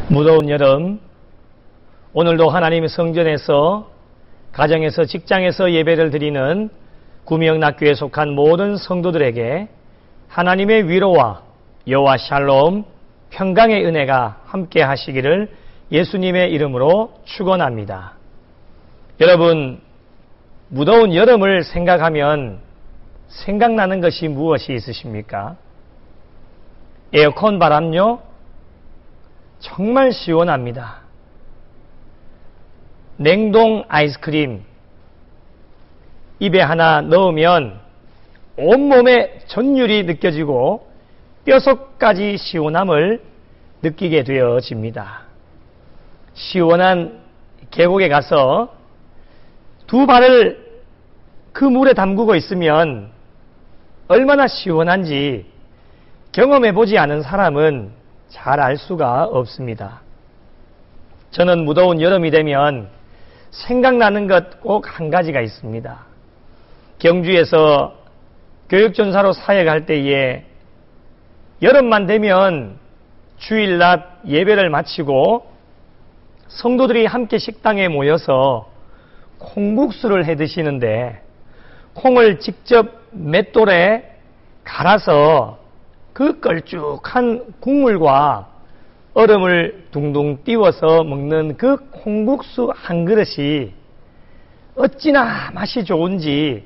무더운 여름, 오늘도 하나님의 성전에서, 가정에서, 직장에서 예배를 드리는 구명락교에 속한 모든 성도들에게 하나님의 위로와 여호와 샬롬, 평강의 은혜가 함께 하시기를 예수님의 이름으로 축원합니다. 여러분, 무더운 여름을 생각하면 생각나는 것이 무엇이 있으십니까? 에어컨 바람요? 정말 시원합니다. 냉동 아이스크림 입에 하나 넣으면 온몸에 전율이 느껴지고 뼛속까지 시원함을 느끼게 되어집니다. 시원한 계곡에 가서 두 발을 그 물에 담그고 있으면 얼마나 시원한지 경험해 보지 않은 사람은 잘 알 수가 없습니다. 저는 무더운 여름이 되면 생각나는 것 꼭 한 가지가 있습니다. 경주에서 교육전사로 사역할 때에 여름만 되면 주일낮 예배를 마치고 성도들이 함께 식당에 모여서 콩국수를 해 드시는데, 콩을 직접 맷돌에 갈아서 그 걸쭉한 국물과 얼음을 둥둥 띄워서 먹는 그 콩국수 한 그릇이 어찌나 맛이 좋은지,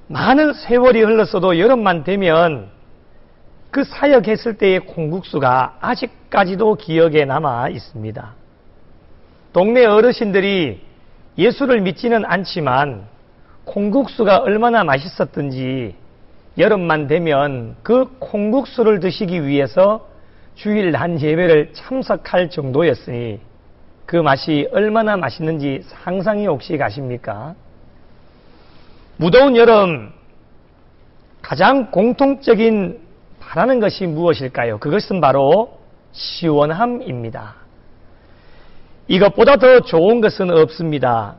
많은 세월이 흘렀어도 여름만 되면 그 사역했을 때의 콩국수가 아직까지도 기억에 남아 있습니다. 동네 어르신들이 예수를 믿지는 않지만 콩국수가 얼마나 맛있었던지 여름만 되면 그 콩국수를 드시기 위해서 주일 한 예배를 참석할 정도였으니 그 맛이 얼마나 맛있는지 상상이 혹시 가십니까? 무더운 여름 가장 공통적인 바라는 것이 무엇일까요? 그것은 바로 시원함입니다. 이것보다 더 좋은 것은 없습니다.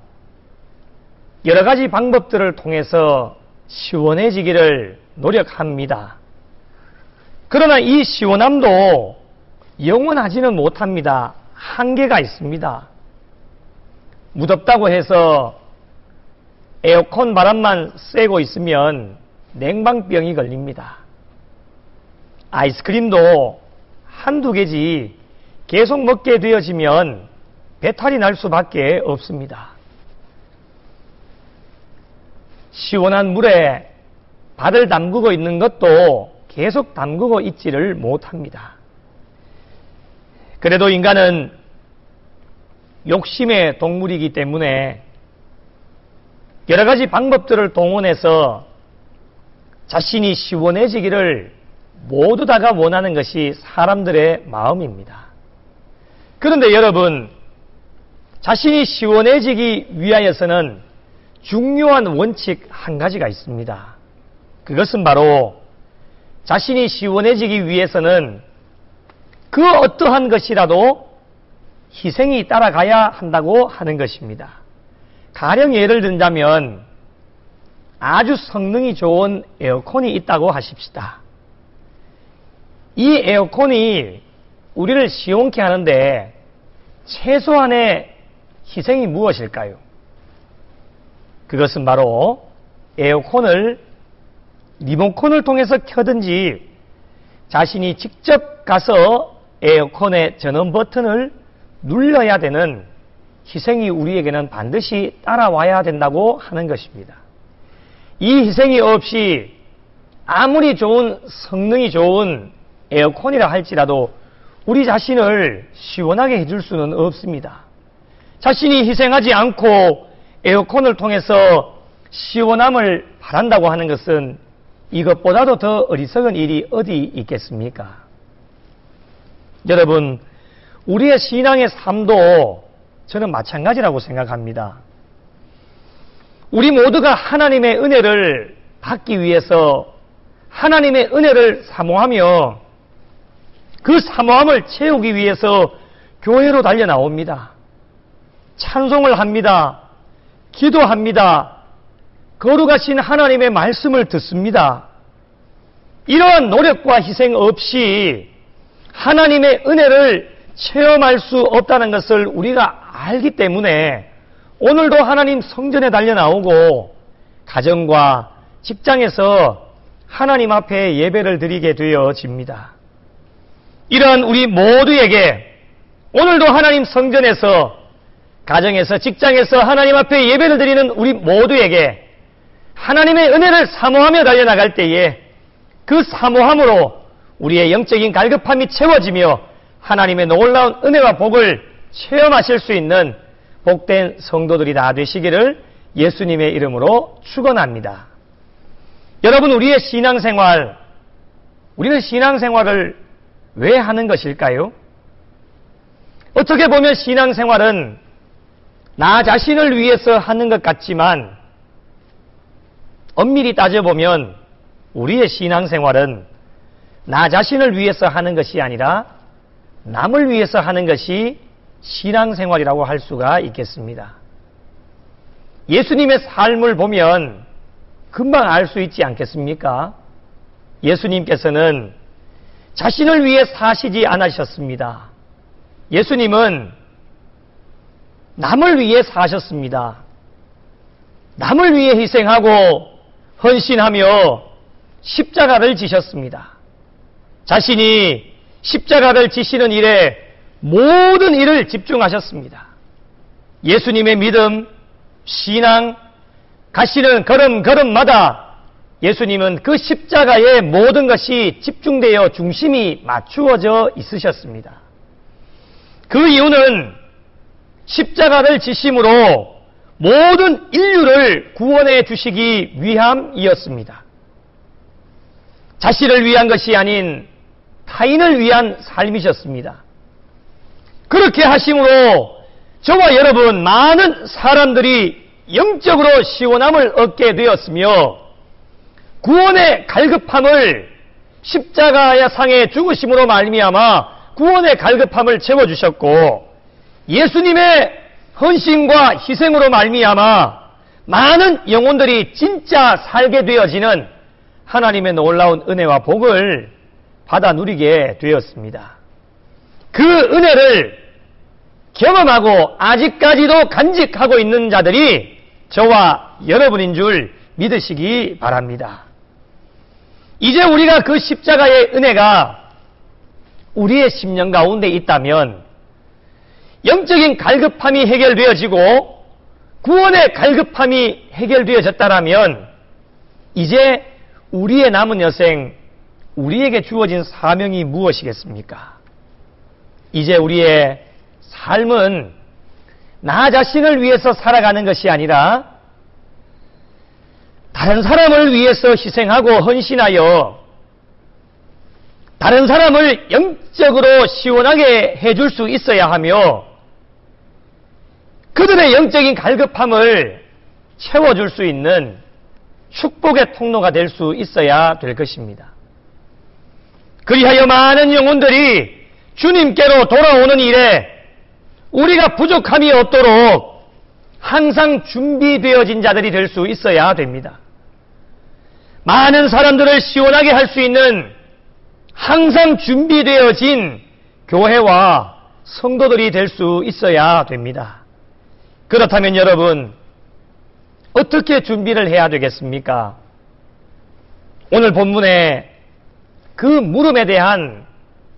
여러 가지 방법들을 통해서 시원해지기를 노력합니다. 그러나 이 시원함도 영원하지는 못합니다. 한계가 있습니다. 무덥다고 해서 에어컨 바람만 쐬고 있으면 냉방병이 걸립니다. 아이스크림도 한두 개지 계속 먹게 되어지면 배탈이 날 수밖에 없습니다. 시원한 물에 발을 담그고 있는 것도 계속 담그고 있지를 못합니다. 그래도 인간은 욕심의 동물이기 때문에 여러 가지 방법들을 동원해서 자신이 시원해지기를 모두 다가 원하는 것이 사람들의 마음입니다. 그런데 여러분, 자신이 시원해지기 위하여서는 중요한 원칙 한 가지가 있습니다. 그것은 바로 자신이 시원해지기 위해서는 그 어떠한 것이라도 희생이 따라가야 한다고 하는 것입니다. 가령 예를 든다면 아주 성능이 좋은 에어컨이 있다고 하십시다. 이 에어컨이 우리를 시원케 하는데 최소한의 희생이 무엇일까요? 그것은 바로 에어컨을 리모컨을 통해서 켜든지 자신이 직접 가서 에어컨의 전원 버튼을 눌러야 되는 희생이 우리에게는 반드시 따라와야 된다고 하는 것입니다. 이 희생이 없이 아무리 좋은 성능이 좋은 에어컨이라 할지라도 우리 자신을 시원하게 해줄 수는 없습니다. 자신이 희생하지 않고 에어컨을 통해서 시원함을 바란다고 하는 것은 이것보다도 더 어리석은 일이 어디 있겠습니까? 여러분, 우리의 신앙의 삶도 저는 마찬가지라고 생각합니다. 우리 모두가 하나님의 은혜를 받기 위해서 하나님의 은혜를 사모하며 그 사모함을 채우기 위해서 교회로 달려 나옵니다. 찬송을 합니다. 기도합니다. 거룩하신 하나님의 말씀을 듣습니다. 이러한 노력과 희생 없이 하나님의 은혜를 체험할 수 없다는 것을 우리가 알기 때문에 오늘도 하나님 성전에 달려나오고 가정과 직장에서 하나님 앞에 예배를 드리게 되어집니다. 이러한 우리 모두에게 오늘도 하나님 성전에서 가정에서 직장에서 하나님 앞에 예배를 드리는 우리 모두에게 하나님의 은혜를 사모하며 달려나갈 때에 그 사모함으로 우리의 영적인 갈급함이 채워지며 하나님의 놀라운 은혜와 복을 체험하실 수 있는 복된 성도들이 다 되시기를 예수님의 이름으로 축원합니다. 여러분, 우리는 신앙생활을 왜 하는 것일까요? 어떻게 보면 신앙생활은 나 자신을 위해서 하는 것 같지만 엄밀히 따져보면 우리의 신앙생활은 나 자신을 위해서 하는 것이 아니라 남을 위해서 하는 것이 신앙생활이라고 할 수가 있겠습니다. 예수님의 삶을 보면 금방 알 수 있지 않겠습니까? 예수님께서는 자신을 위해 사시지 않으셨습니다. 예수님은 남을 위해 사셨습니다. 남을 위해 희생하고 헌신하며 십자가를 지셨습니다. 자신이 십자가를 지시는 일에 모든 일을 집중하셨습니다. 예수님의 믿음, 신앙, 가시는 걸음걸음마다 예수님은 그 십자가에 모든 것이 집중되어 중심이 맞추어져 있으셨습니다. 그 이유는 십자가를 지심으로 모든 인류를 구원해 주시기 위함이었습니다. 자신을 위한 것이 아닌 타인을 위한 삶이셨습니다. 그렇게 하심으로 저와 여러분 많은 사람들이 영적으로 시원함을 얻게 되었으며 구원의 갈급함을 십자가의 상에 죽으심으로 말미암아 구원의 갈급함을 채워주셨고 예수님의 헌신과 희생으로 말미암아 많은 영혼들이 진짜 살게 되어지는 하나님의 놀라운 은혜와 복을 받아 누리게 되었습니다. 그 은혜를 경험하고 아직까지도 간직하고 있는 자들이 저와 여러분인 줄 믿으시기 바랍니다. 이제 우리가 그 십자가의 은혜가 우리의 심령 가운데 있다면 영적인 갈급함이 해결되어지고 구원의 갈급함이 해결되어졌다면 이제 우리의 남은 여생, 우리에게 주어진 사명이 무엇이겠습니까? 이제 우리의 삶은 나 자신을 위해서 살아가는 것이 아니라 다른 사람을 위해서 희생하고 헌신하여 다른 사람을 영적으로 시원하게 해줄 수 있어야 하며 그들의 영적인 갈급함을 채워줄 수 있는 축복의 통로가 될 수 있어야 될 것입니다. 그리하여 많은 영혼들이 주님께로 돌아오는 일에 우리가 부족함이 없도록 항상 준비되어진 자들이 될 수 있어야 됩니다. 많은 사람들을 시원하게 할 수 있는 항상 준비되어진 교회와 성도들이 될 수 있어야 됩니다. 그렇다면 여러분, 어떻게 준비를 해야 되겠습니까? 오늘 본문에 그 물음에 대한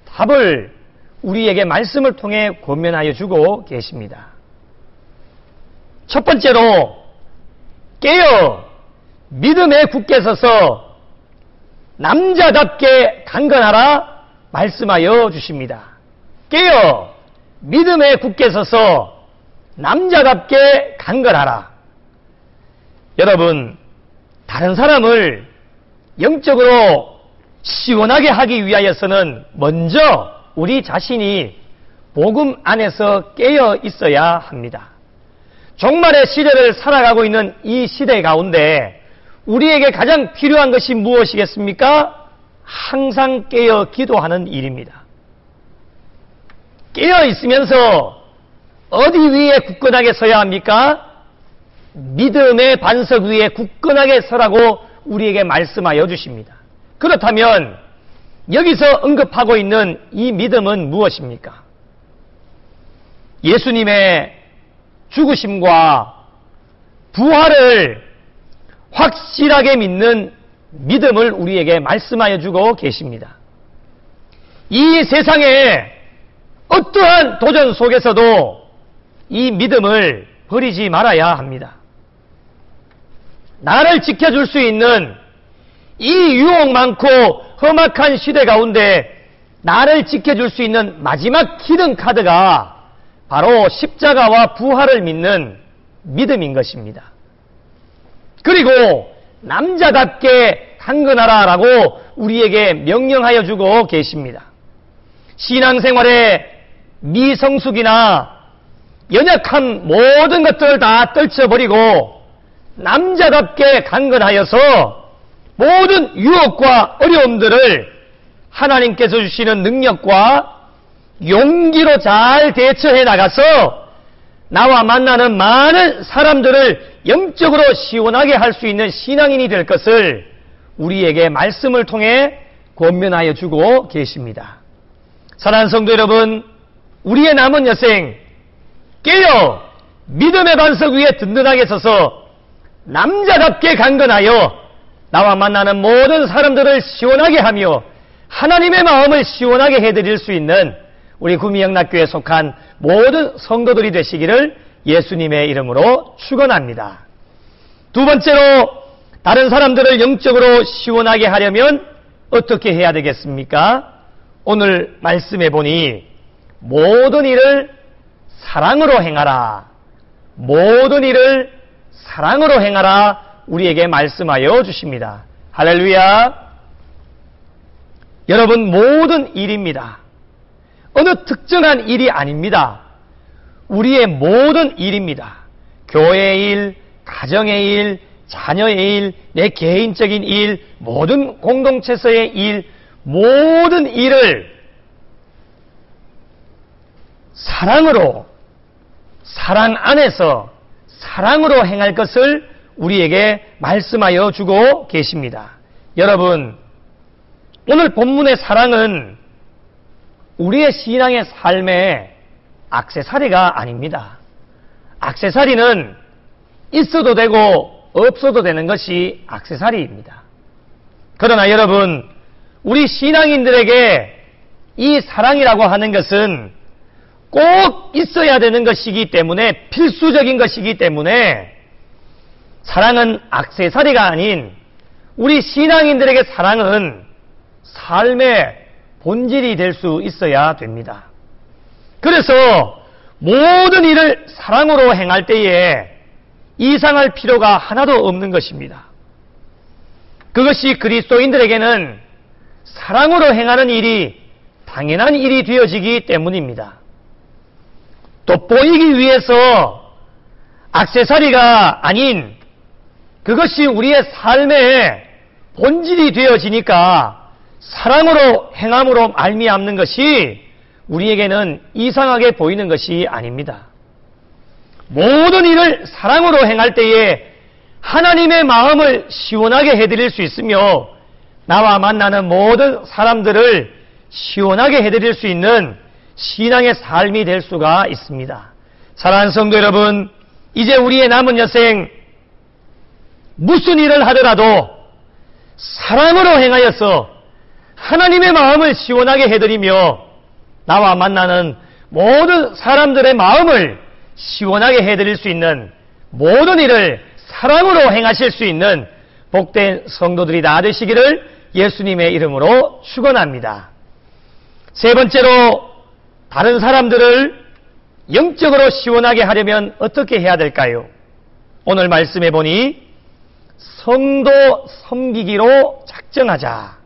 답을 우리에게 말씀을 통해 권면하여 주고 계십니다. 첫 번째로 깨어 믿음에 굳게 서서 남자답게 강건하라 말씀하여 주십니다. 깨어 믿음에 굳게 서서 남자답게 강건하라. 여러분, 다른 사람을 영적으로 시원하게 하기 위하여서는 먼저 우리 자신이 복음 안에서 깨어 있어야 합니다. 종말의 시대를 살아가고 있는 이 시대 가운데 우리에게 가장 필요한 것이 무엇이겠습니까? 항상 깨어 기도하는 일입니다. 깨어 있으면서 어디 위에 굳건하게 서야 합니까? 믿음의 반석 위에 굳건하게 서라고 우리에게 말씀하여 주십니다. 그렇다면 여기서 언급하고 있는 이 믿음은 무엇입니까? 예수님의 죽으심과 부활을 확실하게 믿는 믿음을 우리에게 말씀하여 주고 계십니다. 이 세상에 어떠한 도전 속에서도 이 믿음을 버리지 말아야 합니다. 나를 지켜줄 수 있는 이 유혹 많고 험악한 시대 가운데 나를 지켜줄 수 있는 마지막 히든 카드가 바로 십자가와 부활을 믿는 믿음인 것입니다. 그리고 남자답게 강건하라라고 우리에게 명령하여 주고 계십니다. 신앙생활에 미성숙이나 연약한 모든 것들을 다 떨쳐버리고 남자답게 강건하여서 모든 유혹과 어려움들을 하나님께서 주시는 능력과 용기로 잘 대처해 나가서 나와 만나는 많은 사람들을 영적으로 시원하게 할 수 있는 신앙인이 될 것을 우리에게 말씀을 통해 권면하여 주고 계십니다. 사랑하는 성도 여러분, 우리의 남은 여생 깨어 믿음의 반석 위에 든든하게 서서 남자답게 강건하여 나와 만나는 모든 사람들을 시원하게 하며 하나님의 마음을 시원하게 해드릴 수 있는 우리 구미영락교회에 속한 모든 성도들이 되시기를 예수님의 이름으로 축원합니다. 두 번째로, 다른 사람들을 영적으로 시원하게 하려면 어떻게 해야 되겠습니까? 오늘 말씀해 보니 모든 일을 사랑으로 행하라, 모든 일을 사랑으로 행하라 우리에게 말씀하여 주십니다. 할렐루야. 여러분, 모든 일입니다. 어느 특정한 일이 아닙니다. 우리의 모든 일입니다. 교회의 일, 가정의 일, 자녀의 일, 내 개인적인 일, 모든 공동체에서의 일, 모든 일을 사랑으로, 사랑 안에서 사랑으로 행할 것을 우리에게 말씀하여 주고 계십니다. 여러분, 오늘 본문의 사랑은 우리의 신앙의 삶의 액세서리가 아닙니다. 액세서리는 있어도 되고 없어도 되는 것이 액세서리입니다. 그러나 여러분, 우리 신앙인들에게 이 사랑이라고 하는 것은 꼭 있어야 되는 것이기 때문에, 필수적인 것이기 때문에 사랑은 액세서리가 아닌 우리 신앙인들에게 사랑은 삶의 본질이 될 수 있어야 됩니다. 그래서 모든 일을 사랑으로 행할 때에 이상할 필요가 하나도 없는 것입니다. 그것이 그리스도인들에게는 사랑으로 행하는 일이 당연한 일이 되어지기 때문입니다. 돋보이기 위해서 액세서리가 아닌 그것이 우리의 삶의 본질이 되어지니까 사랑으로 행함으로 말미암는 것이 우리에게는 이상하게 보이는 것이 아닙니다. 모든 일을 사랑으로 행할 때에 하나님의 마음을 시원하게 해드릴 수 있으며 나와 만나는 모든 사람들을 시원하게 해드릴 수 있는 신앙의 삶이 될 수가 있습니다. 사랑하는 성도 여러분, 이제 우리의 남은 여생 무슨 일을 하더라도 사랑으로 행하여서 하나님의 마음을 시원하게 해드리며 나와 만나는 모든 사람들의 마음을 시원하게 해드릴 수 있는 모든 일을 사랑으로 행하실 수 있는 복된 성도들이 다 되시기를 예수님의 이름으로 축원합니다. 세 번째로, 다른 사람들을 영적으로 시원하게 하려면 어떻게 해야 될까요? 오늘 말씀해 보니 성도 섬기기로 작정하자,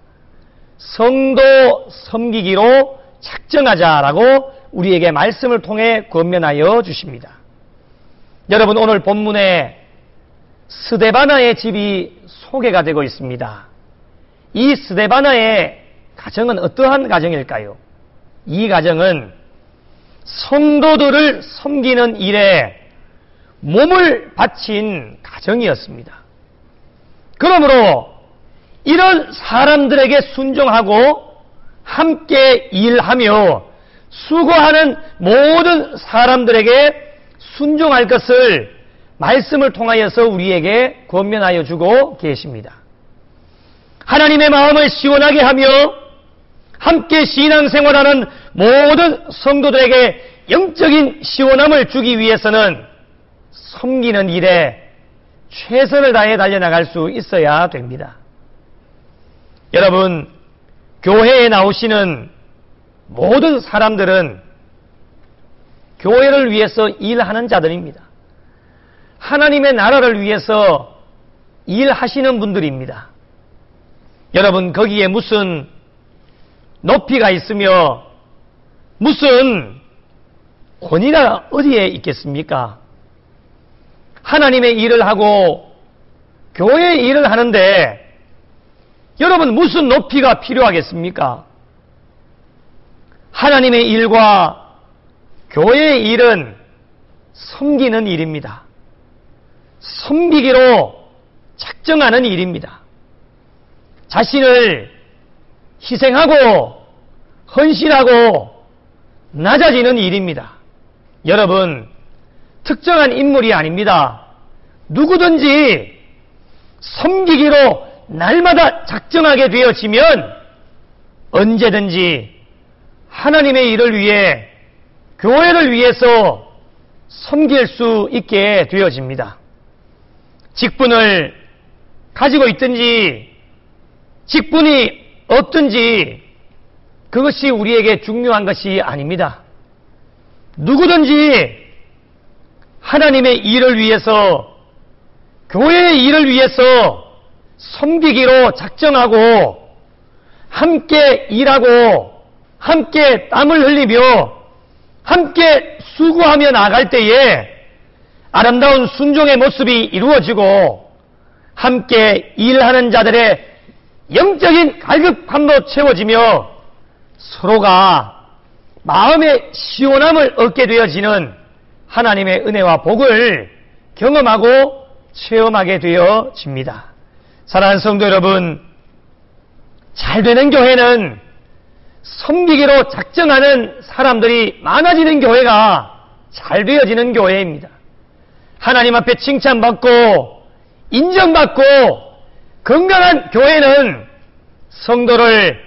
성도 섬기기로 작정하자라고 우리에게 말씀을 통해 권면하여 주십니다. 여러분, 오늘 본문에 스데바나의 집이 소개가 되고 있습니다. 이 스데바나의 가정은 어떠한 가정일까요? 이 가정은 성도들을 섬기는 일에 몸을 바친 가정이었습니다. 그러므로 이런 사람들에게 순종하고 함께 일하며 수고하는 모든 사람들에게 순종할 것을 말씀을 통하여서 우리에게 권면하여 주고 계십니다. 하나님의 마음을 시원하게 하며 함께 신앙생활하는 모든 성도들에게 영적인 시원함을 주기 위해서는 섬기는 일에 최선을 다해 달려나갈 수 있어야 됩니다. 여러분, 교회에 나오시는 모든 사람들은 교회를 위해서 일하는 자들입니다. 하나님의 나라를 위해서 일하시는 분들입니다. 여러분, 거기에 무슨 높이가 있으며 무슨 권위가 어디에 있겠습니까? 하나님의 일을 하고 교회의 일을 하는데 여러분, 무슨 높이가 필요하겠습니까? 하나님의 일과 교회의 일은 섬기는 일입니다. 섬기기로 작정하는 일입니다. 자신을 희생하고 헌신하고 낮아지는 일입니다. 여러분, 특정한 인물이 아닙니다. 누구든지 섬기기로 날마다 작정하게 되어지면 언제든지 하나님의 일을 위해 교회를 위해서 섬길 수 있게 되어집니다. 직분을 가지고 있든지 직분이 없든지 그것이 우리에게 중요한 것이 아닙니다. 누구든지 하나님의 일을 위해서 교회의 일을 위해서 섬기기로 작정하고 함께 일하고 함께 땀을 흘리며 함께 수고하며 나갈 때에 아름다운 순종의 모습이 이루어지고 함께 일하는 자들의 영적인 갈급함도 채워지며 서로가 마음의 시원함을 얻게 되어지는 하나님의 은혜와 복을 경험하고 체험하게 되어집니다. 사랑하는 성도 여러분, 잘되는 교회는 섬기기로 작정하는 사람들이 많아지는 교회가 잘 되어지는 교회입니다. 하나님 앞에 칭찬받고 인정받고 건강한 교회는 성도를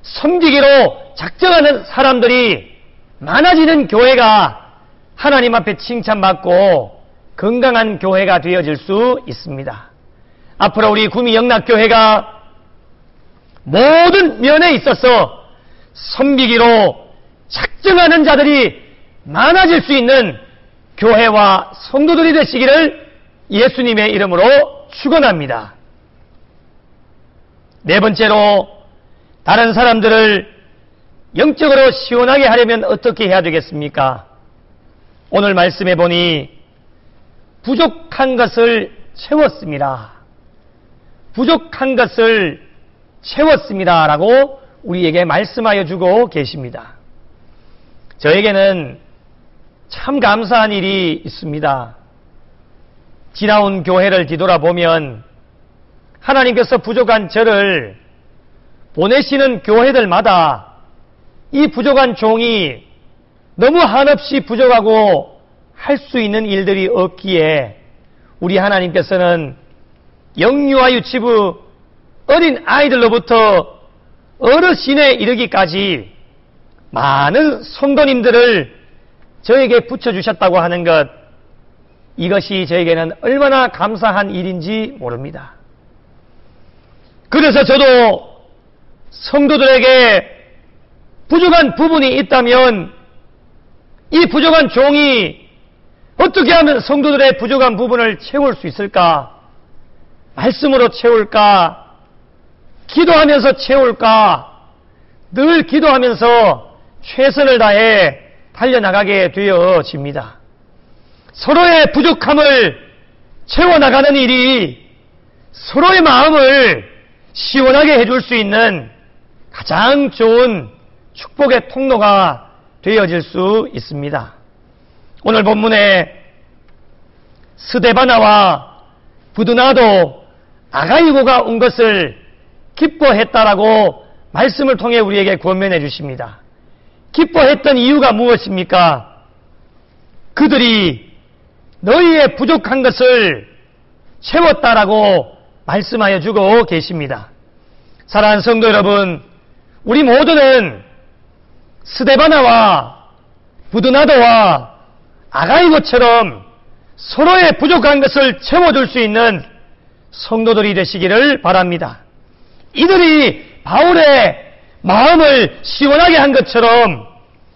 섬기기로 작정하는 사람들이 많아지는 교회가 하나님 앞에 칭찬받고 건강한 교회가 되어질 수 있습니다. 앞으로 우리 구미 영락교회가 모든 면에 있어서 섬기기로 작정하는 자들이 많아질 수 있는 교회와 성도들이 되시기를 예수님의 이름으로 축원합니다. 네 번째로, 다른 사람들을 영적으로 시원하게 하려면 어떻게 해야 되겠습니까? 오늘 말씀해 보니 부족한 것을 채웠습니다. 부족한 것을 채웠습니다 라고 우리에게 말씀하여 주고 계십니다. 저에게는 참 감사한 일이 있습니다. 지나온 교회를 뒤돌아보면 하나님께서 부족한 저를 보내시는 교회들마다 이 부족한 종이 너무 한없이 부족하고 할 수 있는 일들이 없기에 우리 하나님께서는 영유아 유치부 어린 아이들로부터 어르신에 이르기까지 많은 성도님들을 저에게 붙여주셨다고 하는 것, 이것이 저에게는 얼마나 감사한 일인지 모릅니다. 그래서 저도 성도들에게 부족한 부분이 있다면 이 부족한 종이 어떻게 하면 성도들의 부족한 부분을 채울 수 있을까? 말씀으로 채울까? 기도하면서 채울까? 늘 기도하면서 최선을 다해 달려나가게 되어집니다. 서로의 부족함을 채워나가는 일이 서로의 마음을 시원하게 해줄 수 있는 가장 좋은 축복의 통로가 되어질 수 있습니다. 오늘 본문에 스데바나와 부드나도 아가이고가 온 것을 기뻐했다라고 말씀을 통해 우리에게 권면해 주십니다. 기뻐했던 이유가 무엇입니까? 그들이 너희의 부족한 것을 채웠다라고 말씀하여 주고 계십니다. 사랑하는 성도 여러분, 우리 모두는 스데바나와 부드나도와 아가이고처럼 서로의 부족한 것을 채워줄 수 있는 성도들이 되시기를 바랍니다. 이들이 바울의 마음을 시원하게 한 것처럼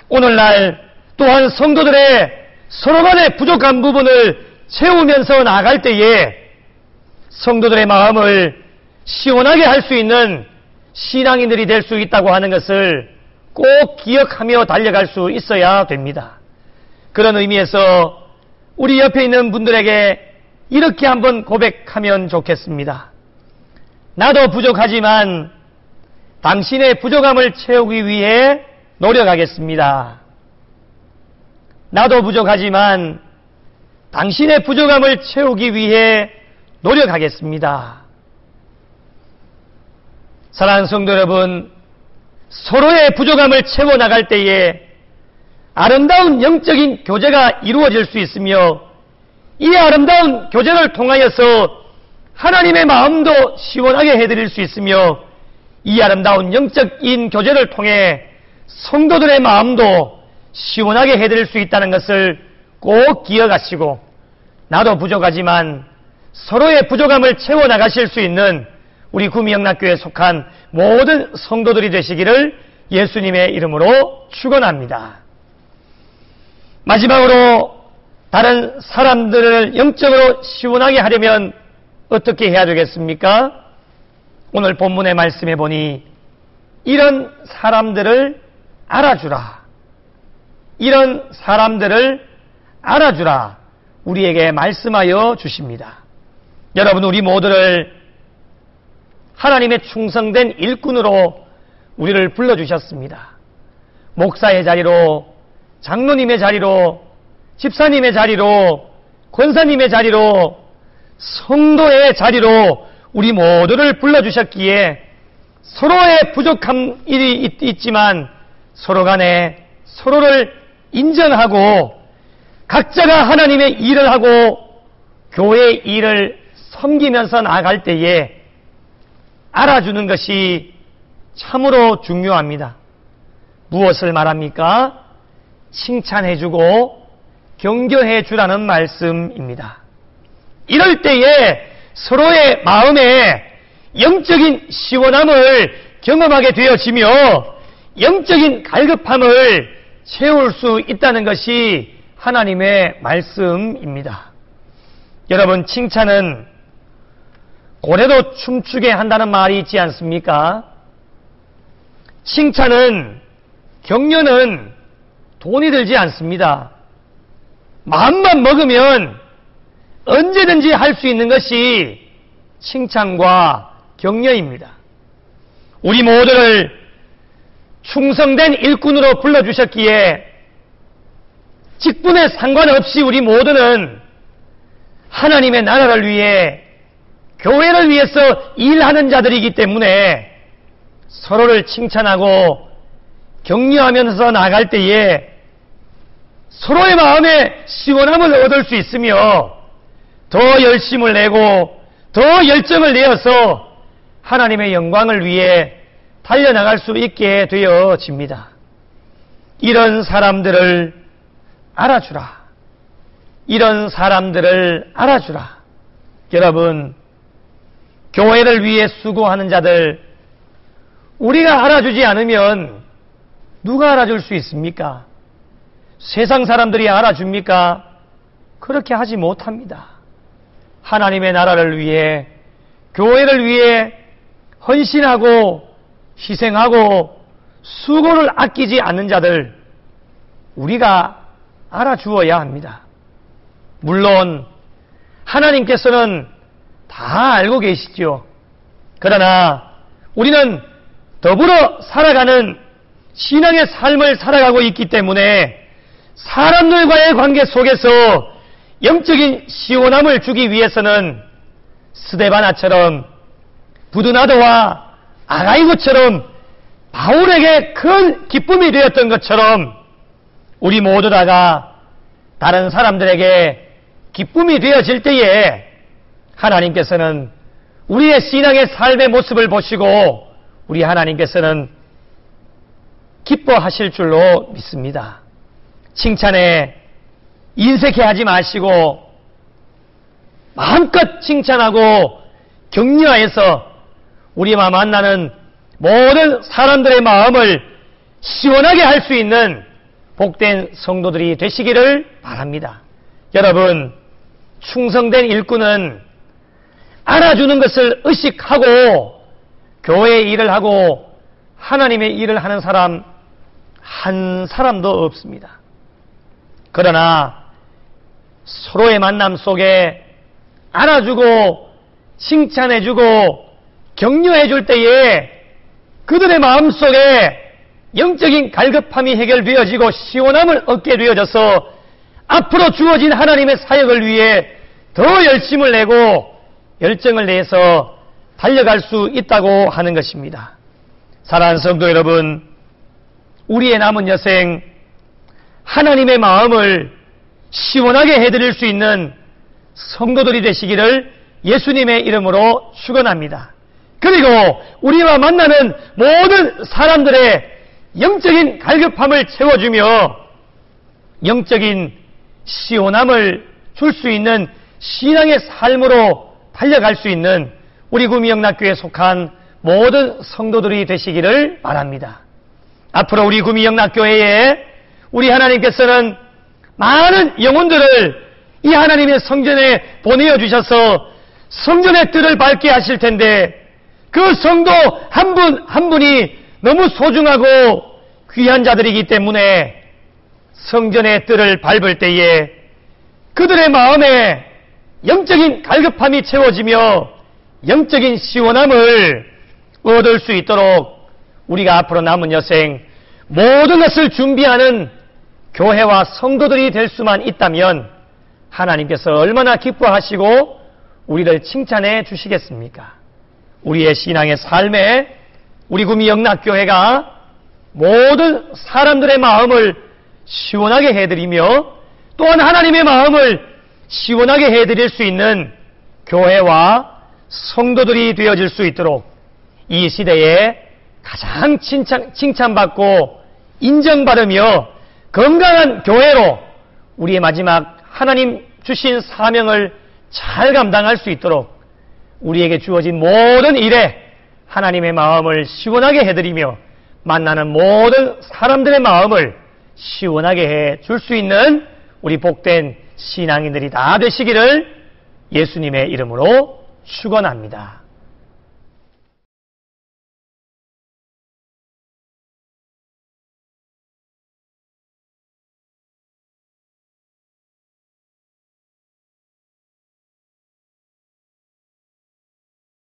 오늘날 또한 성도들의 서로 간의 부족한 부분을 채우면서 나아갈 때에 성도들의 마음을 시원하게 할 수 있는 신앙인들이 될 수 있다고 하는 것을 꼭 기억하며 달려갈 수 있어야 됩니다. 그런 의미에서 우리 옆에 있는 분들에게 이렇게 한번 고백하면 좋겠습니다. 나도 부족하지만 당신의 부족함을 채우기 위해 노력하겠습니다. 나도 부족하지만 당신의 부족함을 채우기 위해 노력하겠습니다. 사랑하는 성도 여러분, 서로의 부족함을 채워나갈 때에 아름다운 영적인 교제가 이루어질 수 있으며 이 아름다운 교제를 통하여서 하나님의 마음도 시원하게 해드릴 수 있으며 이 아름다운 영적인 교제를 통해 성도들의 마음도 시원하게 해드릴 수 있다는 것을 꼭 기억하시고 나도 부족하지만 서로의 부족함을 채워나가실 수 있는 우리 구미영락교회에 속한 모든 성도들이 되시기를 예수님의 이름으로 축원합니다. 마지막으로 다른 사람들을 영적으로 시원하게 하려면 어떻게 해야 되겠습니까? 오늘 본문의 말씀에 보니 이런 사람들을 알아주라. 이런 사람들을 알아주라. 우리에게 말씀하여 주십니다. 여러분, 우리 모두를 하나님의 충성된 일꾼으로 우리를 불러주셨습니다. 목사의 자리로, 장로님의 자리로, 집사님의 자리로, 권사님의 자리로, 성도의 자리로 우리 모두를 불러주셨기에 서로의 부족함이 있지만 서로 간에 서로를 인정하고 각자가 하나님의 일을 하고 교회의 일을 섬기면서 나아갈 때에 알아주는 것이 참으로 중요합니다. 무엇을 말합니까? 칭찬해주고 격려해주라는 말씀입니다. 이럴 때에 서로의 마음에 영적인 시원함을 경험하게 되어지며 영적인 갈급함을 채울 수 있다는 것이 하나님의 말씀입니다. 여러분, 칭찬은 고래도 춤추게 한다는 말이 있지 않습니까? 칭찬은, 격려는 돈이 들지 않습니다. 마음만 먹으면 언제든지 할 수 있는 것이 칭찬과 격려입니다. 우리 모두를 충성된 일꾼으로 불러주셨기에 직분에 상관없이 우리 모두는 하나님의 나라를 위해 교회를 위해서 일하는 자들이기 때문에 서로를 칭찬하고 격려하면서 나갈 때에 서로의 마음에 시원함을 얻을 수 있으며 더 열심을 내고 더 열정을 내어서 하나님의 영광을 위해 달려나갈 수 있게 되어집니다. 이런 사람들을 알아주라. 이런 사람들을 알아주라. 여러분, 교회를 위해 수고하는 자들 우리가 알아주지 않으면 누가 알아줄 수 있습니까? 세상 사람들이 알아줍니까? 그렇게 하지 못합니다. 하나님의 나라를 위해, 교회를 위해 헌신하고 희생하고 수고를 아끼지 않는 자들 우리가 알아주어야 합니다. 물론 하나님께서는 다 알고 계시죠. 그러나 우리는 더불어 살아가는 신앙의 삶을 살아가고 있기 때문에 사람들과의 관계 속에서 영적인 시원함을 주기 위해서는 스데바나처럼 부드나도와 아가이고처럼 바울에게 큰 기쁨이 되었던 것처럼 우리 모두 다가 다른 사람들에게 기쁨이 되어질 때에 하나님께서는 우리의 신앙의 삶의 모습을 보시고 우리 하나님께서는 기뻐하실 줄로 믿습니다. 칭찬에 인색해 하지 마시고 마음껏 칭찬하고 격려해서 우리와 만나는 모든 사람들의 마음을 시원하게 할 수 있는 복된 성도들이 되시기를 바랍니다. 여러분, 충성된 일꾼은 알아주는 것을 의식하고 교회의 일을 하고 하나님의 일을 하는 사람 한 사람도 없습니다. 그러나 서로의 만남 속에 알아주고 칭찬해주고 격려해줄 때에 그들의 마음속에 영적인 갈급함이 해결되어지고 시원함을 얻게 되어져서 앞으로 주어진 하나님의 사역을 위해 더 열심을 내고 열정을 내서 달려갈 수 있다고 하는 것입니다. 사랑하는 성도 여러분, 우리의 남은 여생 하나님의 마음을 시원하게 해드릴 수 있는 성도들이 되시기를 예수님의 이름으로 축원합니다. 그리고 우리와 만나는 모든 사람들의 영적인 갈급함을 채워주며 영적인 시원함을 줄 수 있는 신앙의 삶으로 달려갈 수 있는 우리 구미영락교회에 속한 모든 성도들이 되시기를 바랍니다. 앞으로 우리 구미영락교회에 우리 하나님께서는 많은 영혼들을 이 하나님의 성전에 보내어 주셔서 성전의 뜰을 밝게 하실 텐데 그 성도 한 분 한 분이 너무 소중하고 귀한 자들이기 때문에 성전의 뜰을 밟을 때에 그들의 마음에 영적인 갈급함이 채워지며 영적인 시원함을 얻을 수 있도록 우리가 앞으로 남은 여생 모든 것을 준비하는 교회와 성도들이 될 수만 있다면 하나님께서 얼마나 기뻐하시고 우리를 칭찬해 주시겠습니까? 우리의 신앙의 삶에 우리 구미영락교회가 모든 사람들의 마음을 시원하게 해드리며 또한 하나님의 마음을 시원하게 해드릴 수 있는 교회와 성도들이 되어질 수 있도록 이 시대에 가장 칭찬받고 인정받으며 건강한 교회로 우리의 마지막 하나님 주신 사명을 잘 감당할 수 있도록 우리에게 주어진 모든 일에 하나님의 마음을 시원하게 해드리며 만나는 모든 사람들의 마음을 시원하게 해 줄 수 있는 우리 복된 신앙인들이 다 되시기를 예수님의 이름으로 축원합니다.